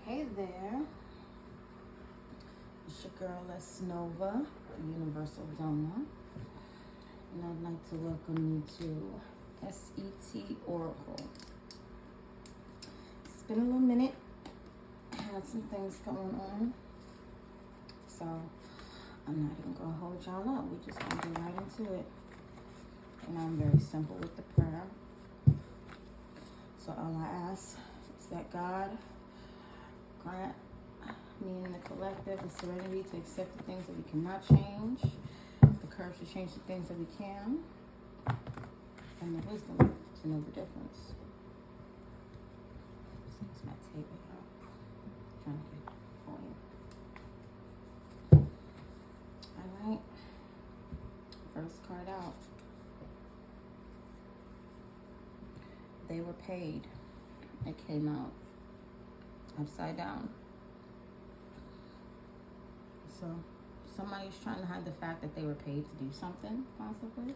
Hey there, it's your girl S.Nova, the Universal Donor, and I'd like to welcome you to S.E.T.ORACLE. It's been a little minute, I had some things going on, so I'm not even going to hold y'all up. We're just going to get right into it, and I'm very simple with the prayer. So all I ask is that God grant me and the collective the serenity to accept the things that we cannot change, the courage to change the things that we can, and the wisdom to know the difference. This is my tape, y'all. Trying to get it for you. Alright. First card out. They were paid. It came out upside down. So somebody's trying to hide the fact that they were paid to do something, possibly.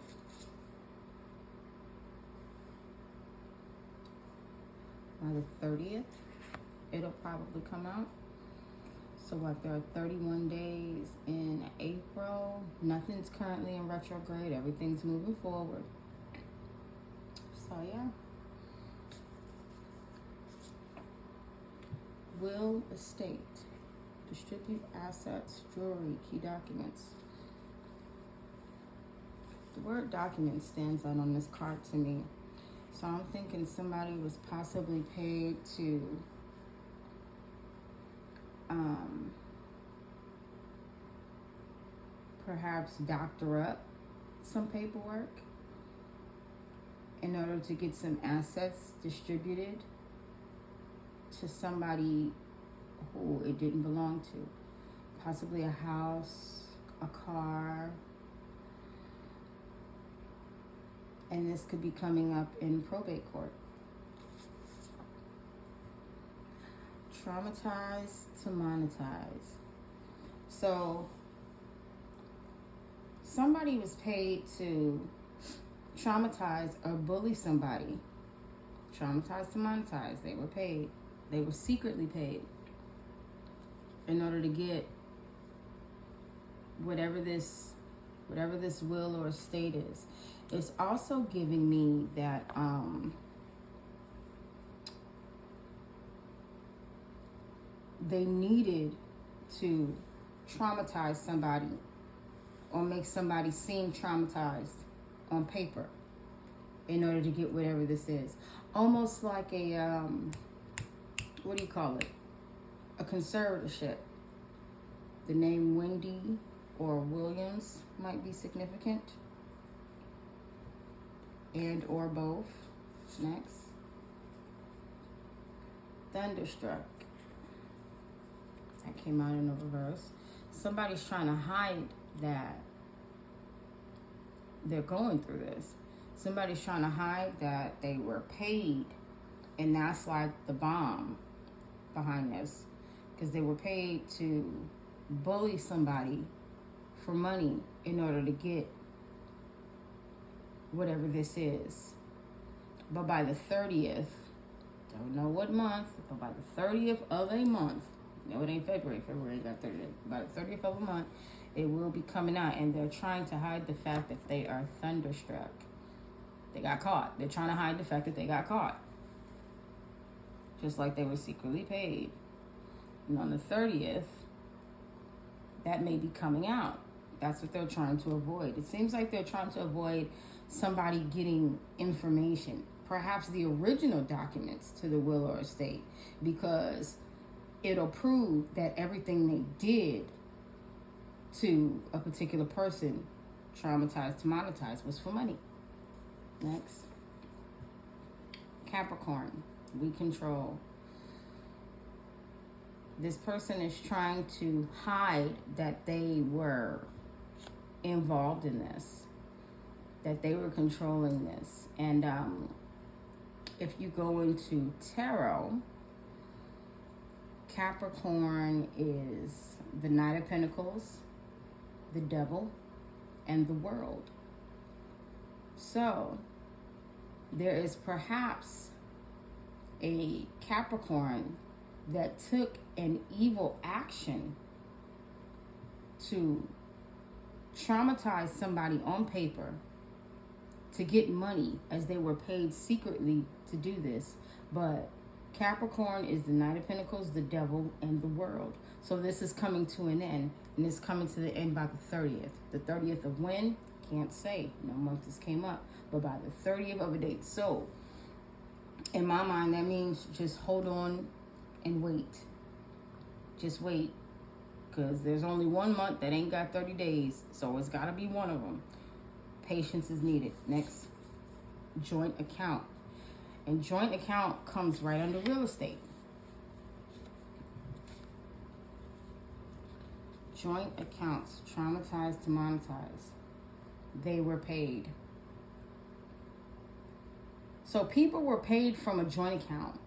By the 30th, it'll probably come out. So what, there are 31 days in April. Nothing's currently in retrograde. Everything's moving forward. So yeah. Will, estate, distribute assets, jewelry, key documents. The word document stands out on this card to me. So I'm thinking somebody was possibly paid to perhaps doctor up some paperwork in order to get some assets distributed to somebody who it didn't belong to. Possibly a house, a car. And this could be coming up in probate court. Traumatized to monetize. So somebody was paid to traumatize or bully somebody. Traumatized to monetize. They were paid. They were secretly paid in order to get whatever this will or estate is. It's also giving me that they needed to traumatize somebody or make somebody seem traumatized on paper in order to get whatever this is. Almost like a what do you call it? A conservatorship. The name Wendy or Williams might be significant. And or both. Next. Thunderstruck. That came out in the reverse. Somebody's trying to hide that they're going through this. Somebody's trying to hide that they were paid. And that's like the bomb behind this, because they were paid to bully somebody for money in order to get whatever this is. But by the 30th, don't know what month, but by the 30th of a month, no, it ain't February ain't got 30 days. By the 30th of a month, it will be coming out, and they're trying to hide the fact that they are thunderstruck. They got caught. They're trying to hide the fact that they got caught. Just like they were secretly paid. And on the 30th, that may be coming out. That's what they're trying to avoid. It seems like they're trying to avoid somebody getting information, perhaps the original documents to the will or estate, because it'll prove that everything they did to a particular person, traumatized to monetize, was for money. Next. Capricorn. We control. This person is trying to hide that they were involved in this, that they were controlling this. And if you go into tarot, Capricorn is the Knight of Pentacles, the Devil, and the World. So there is perhaps a Capricorn that took an evil action to traumatize somebody on paper to get money, as they were paid secretly to do this. But Capricorn is the Knight of Pentacles, the devil, and the world. So this is coming to an end, and it's coming to the end by the 30th. The 30th of when? Can't say. No month this came up. But by the 30th of a date. So, in my mind, that means just hold on and wait. Just wait. Because there's only 1 month that ain't got 30 days. So it's got to be one of them. Patience is needed. Next, joint account. And joint account comes right under real estate. Joint accounts, traumatized to monetize. They were paid. So people were paid from a joint account.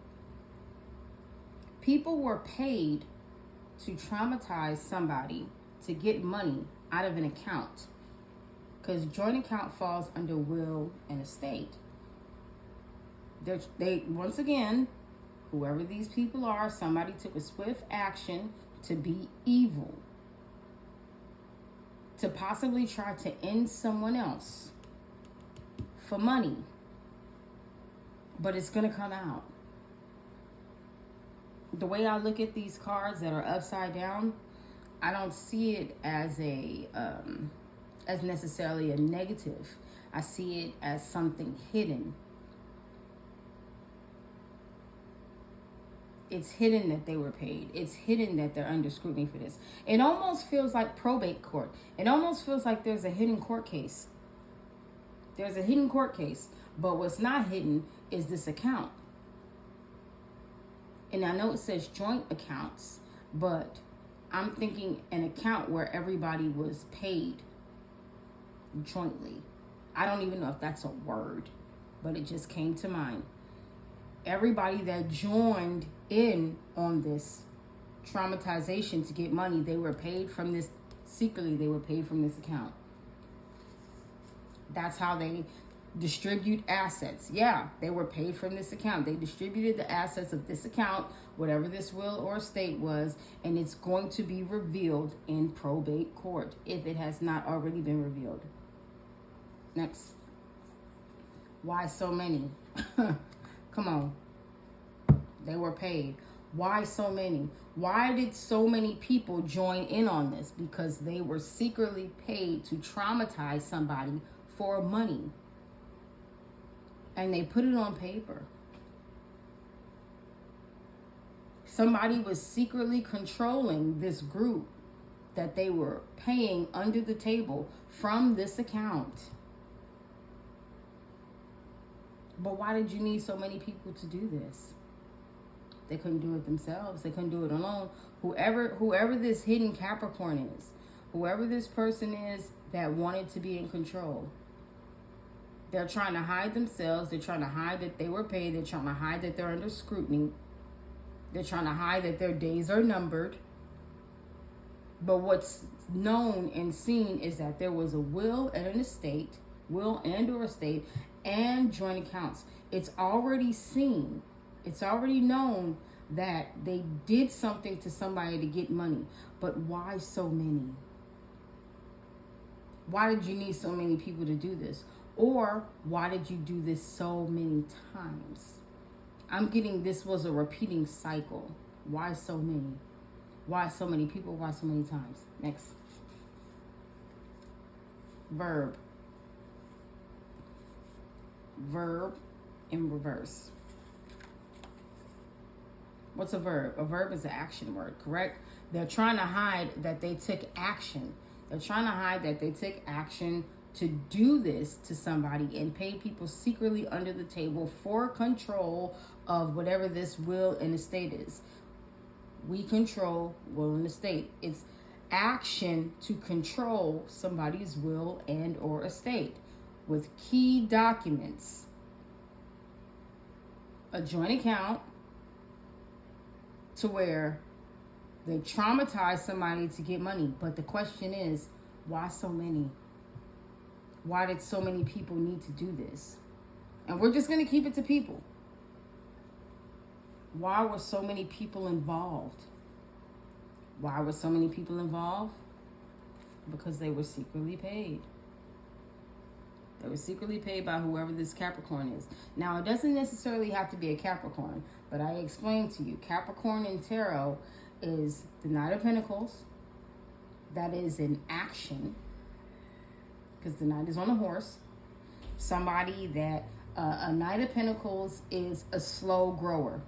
People were paid to traumatize somebody to get money out of an account. Because joint account falls under will and estate. They once again, whoever these people are, somebody took a swift action to be evil, to possibly try to end someone else for money. But it's going to come out. The way I look at these cards that are upside down, I don't see it as as necessarily a negative. I see it as something hidden. It's hidden that they were paid. It's hidden that they're under scrutiny for this. It almost feels like probate court. It almost feels like there's a hidden court case. There's a hidden court case. But what's not hidden is this account. And I know it says joint accounts, but I'm thinking an account where everybody was paid jointly. I don't even know if that's a word, but it just came to mind. Everybody that joined in on this traumatization to get money, they were paid from this, secretly they were paid from this account. That's how they distribute assets. Yeah, they were paid from this account. They distributed the assets of this account, whatever this will or estate was, and it's going to be revealed in probate court if it has not already been revealed. Next. Why so many? Come on. They were paid. Why so many? Why did so many people join in on this? Because they were secretly paid to traumatize somebody for money. And they put it on paper. Somebody was secretly controlling this group that they were paying under the table from this account. But why did you need so many people to do this? They couldn't do it themselves. They couldn't do it alone. Whoever this hidden Capricorn is, whoever this person is that wanted to be in control, they're trying to hide themselves. They're trying to hide that they were paid. They're trying to hide that they're under scrutiny. They're trying to hide that their days are numbered. But what's known and seen is that there was a will and an estate, will and or estate, and joint accounts. It's already seen. It's already known that they did something to somebody to get money. But why so many? Why did you need so many people to do this? Or why did you do this so many times? I'm getting this was a repeating cycle. Why so many? Why so many people? Why so many times? Next. Verb. Verb in reverse. What's a verb? A verb is an action word, correct? They're trying to hide that they took action. They're trying to hide that they took action to do this to somebody and pay people secretly under the table for control of whatever this will and estate is. We control will and estate. It's action to control somebody's will and or estate with key documents. A joint account to where they traumatize somebody to get money. But the question is, why so many? Why did so many people need to do this? And we're just going to keep it to people. Why were so many people involved? Why were so many people involved? Because they were secretly paid. They were secretly paid by whoever this Capricorn is. Now, it doesn't necessarily have to be a Capricorn, but I explained to you, Capricorn in tarot is the Knight of Pentacles. That is an action, because the Knight is on a horse. Somebody that, a Knight of Pentacles is a slow grower.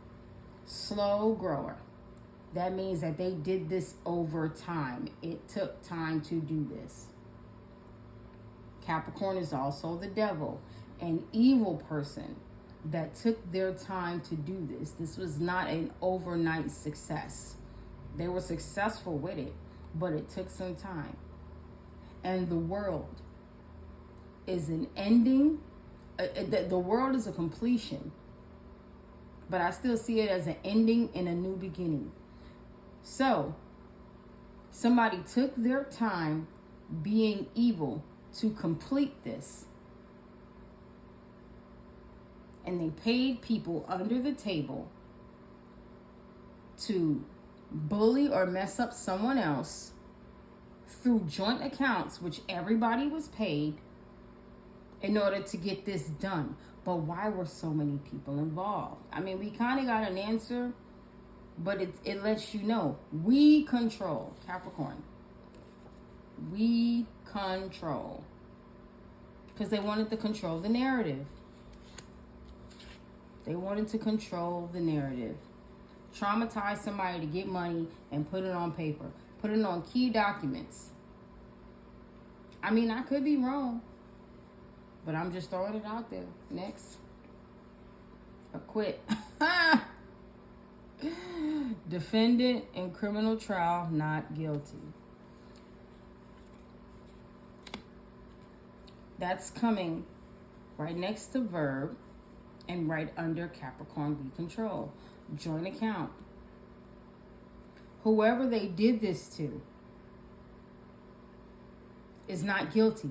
Slow grower. That means that they did this over time. It took time to do this. Capricorn is also the devil, an evil person that took their time to do this. This was not an overnight success. They were successful with it, but it took some time. And the world is an ending. The world is a completion, but I still see it as an ending and a new beginning. So, somebody took their time being evil to complete this. And they paid people under the table to bully or mess up someone else through joint accounts, which everybody was paid, in order to get this done. But why were so many people involved? I mean, we kind of got an answer, but it lets you know. We control, Capricorn. We control. Because they wanted to control the narrative. They wanted to control the narrative. Traumatize somebody to get money and put it on paper. Put it on key documents. I mean, I could be wrong, but I'm just throwing it out there. Next. Acquit. Defendant in criminal trial, not guilty. That's coming right next to verb and right under Capricorn we control. Joint account. Whoever they did this to is not guilty.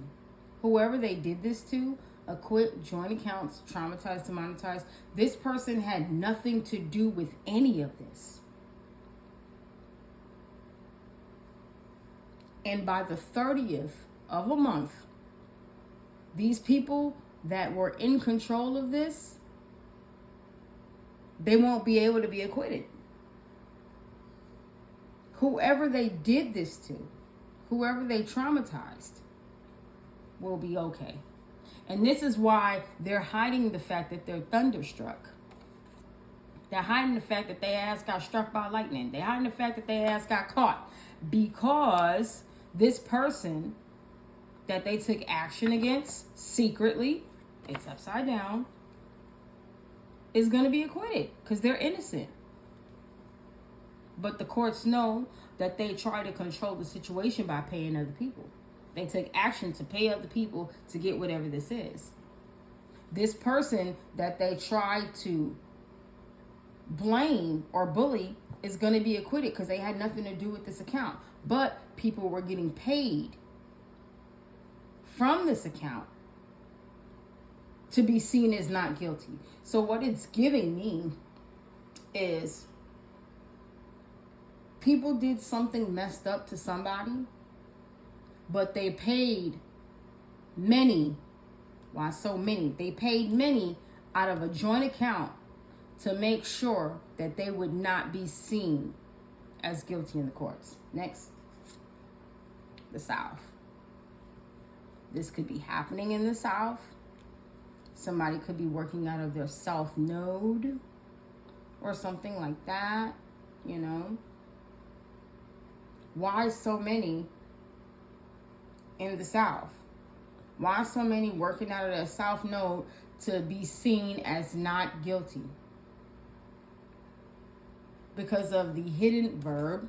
Whoever they did this to, acquit, joint accounts, traumatized, demonetized. This person had nothing to do with any of this. And by the 30th of a month, these people that were in control of this, they won't be able to be acquitted. Whoever they did this to, whoever they traumatized, will be okay. And this is why they're hiding the fact that they're thunderstruck. They're hiding the fact that their ass got struck by lightning. They're hiding the fact that their ass got caught. Because this person that they took action against secretly, it's upside down, is going to be acquitted because they're innocent. But the courts know that they try to control the situation by paying other people. They took action to pay other people to get whatever this is. This person that they tried to blame or bully is going to be acquitted because they had nothing to do with this account. But people were getting paid from this account to be seen as not guilty. So what it's giving me is people did something messed up to somebody, but they paid many. Why so many? They paid many out of a joint account to make sure that they would not be seen as guilty in the courts. Next, the South. This could be happening in the South. Somebody could be working out of their South node or something like that, you know. Why so many in the South? Why so many working out of their South node to be seen as not guilty? Because of the hidden verb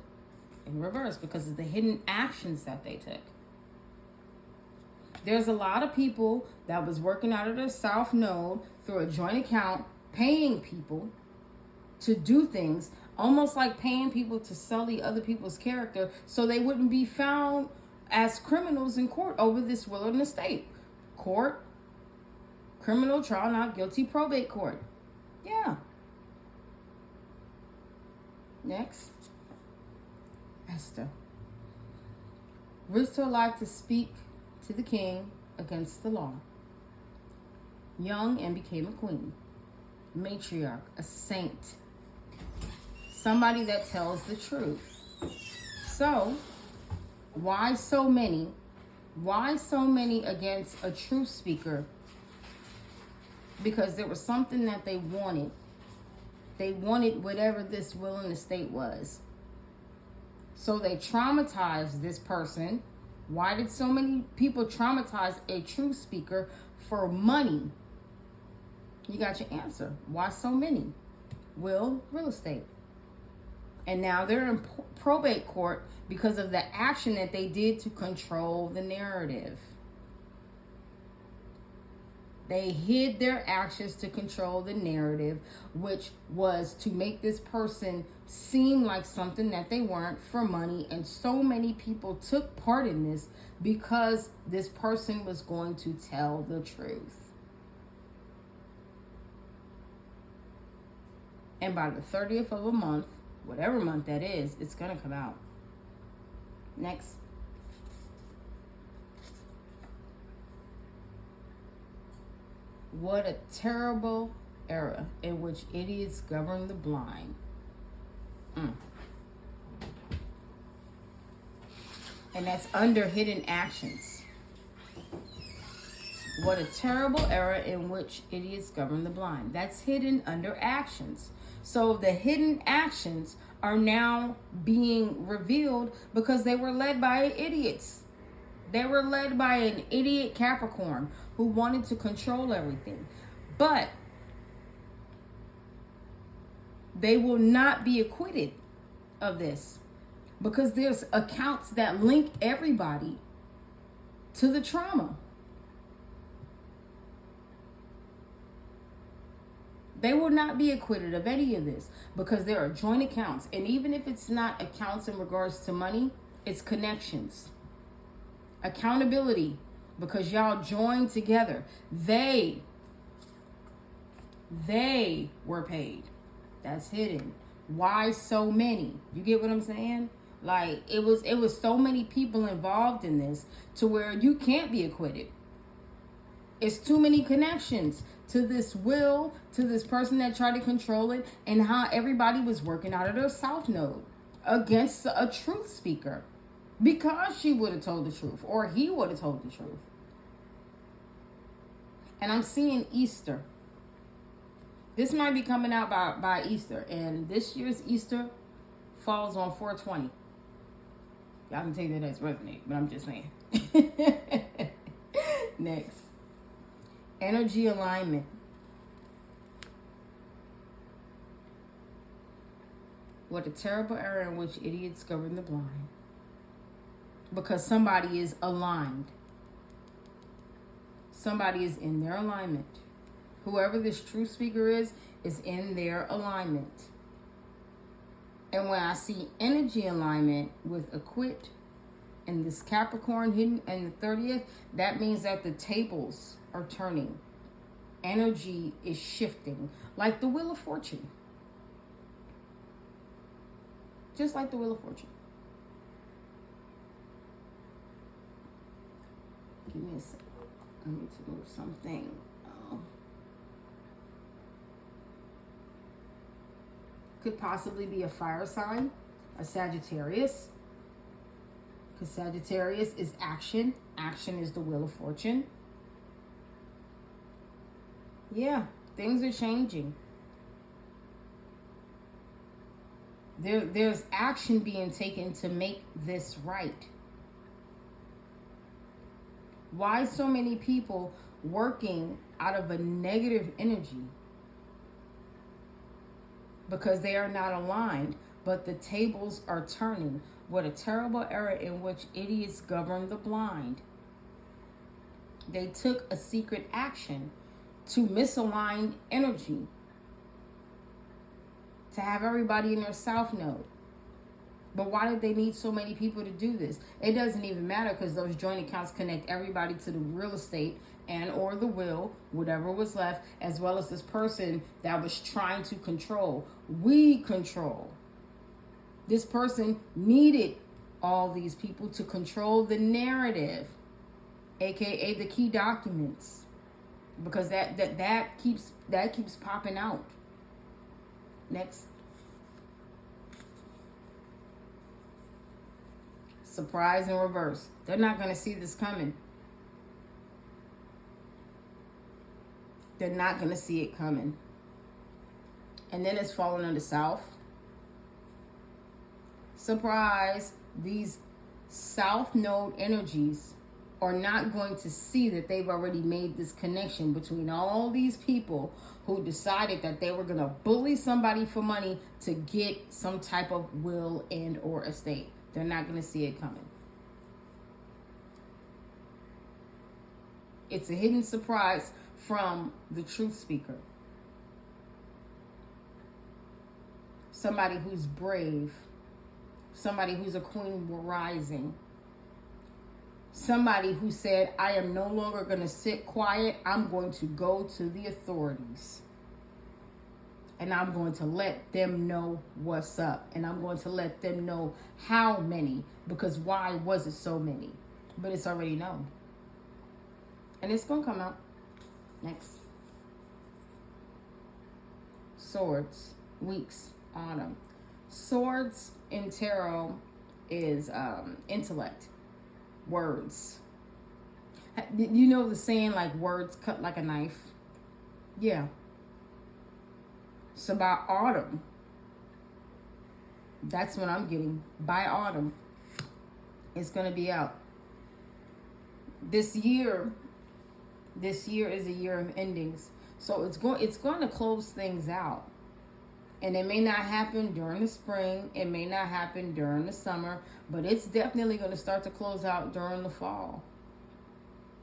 in reverse, because of the hidden actions that they took. There's a lot of people that was working out of their South node through a joint account, paying people to do things, almost like paying people to sully other people's character so they wouldn't be found as criminals in court over this will and estate. Court, criminal trial, not guilty, probate court. Yeah. Next. Esther. Risked her life to speak to the king against the law. Young and became a queen. Matriarch, a saint. Somebody that tells the truth. So, why so many? Why so many against a truth speaker? Because there was something that they wanted. They wanted whatever this will in the state was. So they traumatized this person. Why did so many people traumatize a truth speaker for money? You got your answer. Why so many? Real estate. And now they're in probate court because of the action that they did to control the narrative. They hid their actions to control the narrative, which was to make this person seem like something that they weren't for money. And so many people took part in this because this person was going to tell the truth. And by the 30th of a month, whatever month that is, it's going to come out. Next. What a terrible era in which idiots govern the blind. And that's under hidden actions. What a terrible era in which idiots govern the blind. That's hidden under actions. So the hidden actions are now being revealed because they were led by idiots. They were led by an idiot Capricorn who wanted to control everything. But they will not be acquitted of this because there's accounts that link everybody to the trauma. They will not be acquitted of any of this because there are joint accounts. And even if it's not accounts in regards to money, it's connections. Accountability, because y'all joined together. They were paid. That's hidden. Why so many? You get what I'm saying? Like it was so many people involved in this to where you can't be acquitted. It's too many connections to this will, to this person that tried to control it, and how everybody was working out of their south node against a truth speaker because she would have told the truth or he would have told the truth. And I'm seeing Easter. This might be coming out by Easter, and this year's Easter falls on 4/20. Y'all can take that as resonate, but I'm just saying. Next. Energy alignment. What a terrible era in which idiots govern the blind. Because somebody is aligned. Somebody is in their alignment. Whoever this truth speaker is in their alignment. And when I see energy alignment with acquit and this Capricorn hidden and the 30th, that means that the tables are turning. Energy is shifting. Like the Wheel of Fortune. Just like the Wheel of Fortune. Give me a second. I need to move something. Could possibly be a fire sign, a Sagittarius. Because Sagittarius is action. Action is the Wheel of Fortune. Yeah, things are changing. There's action being taken to make this right. Why so many people working out of a negative energy? Because they are not aligned, but the tables are turning. What a terrible era in which idiots govern the blind. They took a secret action to misalign energy, to have everybody in their south node. But why did they need so many people to do this? It doesn't even matter because those joint accounts connect everybody to the real estate and or the will, whatever was left, as well as this person that was trying to control. We control. This person needed all these people to control the narrative, aka the key documents, because that keeps popping out. Next. Surprise in reverse. They're not going to see this coming. They're not going to see it coming. And then it's falling on the south. Surprise. These south node energies are not going to see that they've already made this connection between all these people who decided that they were going to bully somebody for money to get some type of will and or estate. They're not going to see it coming. It's a hidden surprise from the truth speaker. Somebody who's brave. Somebody who's a queen rising. Somebody who said, I am no longer going to sit quiet. I'm going to go to the authorities. And I'm going to let them know what's up. And I'm going to let them know how many. Because why was it so many? But it's already known. And it's going to come out. Next. Swords. Weeks. Autumn. Swords in tarot is intellect. Words. You know the saying, like, words cut like a knife? Yeah. So by autumn, that's what I'm getting. By autumn, it's going to be out. This year is a year of endings. So it's going to close things out. And it may not happen during the spring. It may not happen during the summer. But it's definitely going to start to close out during the fall.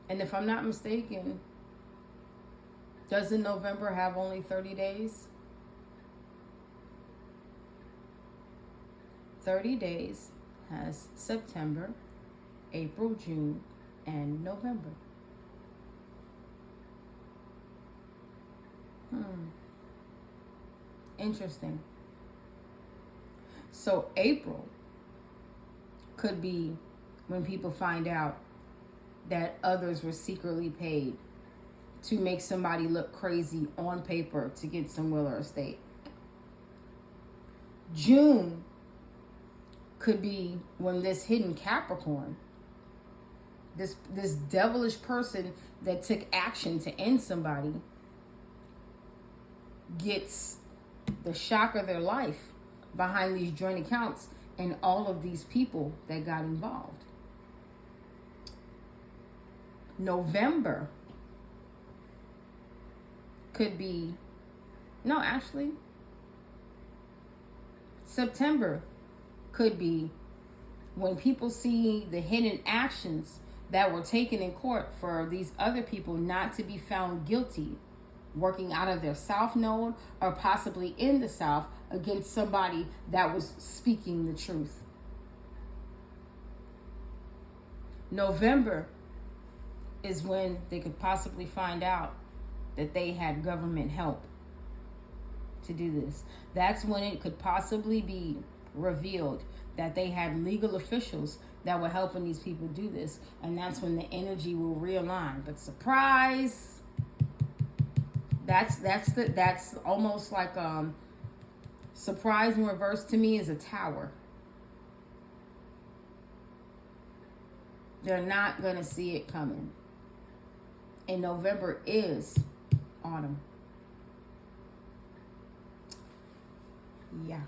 And if I'm not mistaken, doesn't November have only 30 days? 30 days has September, April, June, and November. Interesting. So April could be when people find out that others were secretly paid to make somebody look crazy on paper to get some will or estate. June could be when this hidden Capricorn, this devilish person that took action to end somebody, gets the shock of their life behind these joint accounts and all of these people that got involved. November could be, September could be when people see the hidden actions that were taken in court for these other people not to be found guilty, working out of their south node or possibly in the south against somebody that was speaking the truth. November is when they could possibly find out that they had government help to do this. That's when it could possibly be revealed that they had legal officials that were helping these people do this. And that's when the energy will realign. But surprise, that's almost like surprise in reverse to me is a tower. They're not going to see it coming. And November is autumn. Yeah.